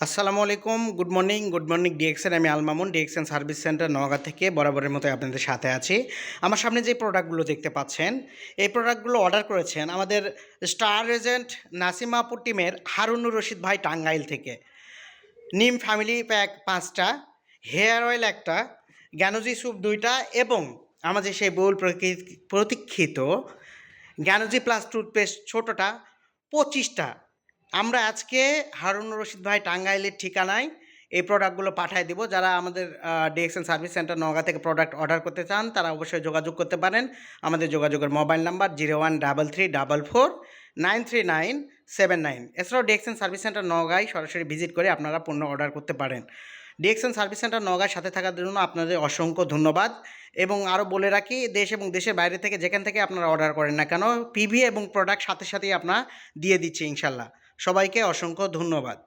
আসসালামু আলাইকুম, good morning DXN. আমি Al Mamun, DXN service centre Naogaon থেকে বরাবরের মতো আপনাদের সাথে আছি। আমার সামনে যে প্রোডাক্টগুলো দেখতে পাচ্ছেন, এই প্রোডাক্টগুলো অর্ডার করেছেন আমাদের স্টার এজেন্ট নাসিমাপুর টিমের হারুনুর রশিদ ভাই টাঙ্গাইল থেকে। নিম ফ্যামিলি প্যাক 5টা, হেয়ার অয়েল 1টা, জ্ঞানজি স্যুপ 2টা এবং আমাদের সেই বহুল প্রতীক্ষিত জ্ঞানজি প্লাস টুথপেস্ট ছোটোটা 25টা। আমরা আজকে হারুনুর রশিদ ভাই টাঙ্গাইলের ঠিকানায় এই প্রোডাক্টগুলো পাঠিয়ে দিব। যারা আমাদের ডিএক্সএন সার্ভিস সেন্টার নওগাঁ থেকে প্রোডাক্ট অর্ডার করতে চান তারা অবশ্যই যোগাযোগ করতে পারেন। আমাদের যোগাযোগের মোবাইল নাম্বার 0133449339। এছাড়াও ডিএক্সএন সার্ভিস সেন্টার নওগাঁয় সরাসরি ভিজিট করে আপনারা পণ্য অর্ডার করতে পারেন। ডিএক্সএন সার্ভিস সেন্টার নওগাঁর সাথে থাকার জন্য আপনাদের অসংখ্য ধন্যবাদ। এবং আরও বলে রাখি, দেশ এবং দেশের বাইরে থেকে যেখান থেকে আপনারা অর্ডার করেন না কেন, পিভি এবং প্রোডাক্ট সাথে সাথেই আপনারা দিয়ে দিচ্ছি ইনশাল্লাহ। সবাইকে অসংখ্য ধন্যবাদ।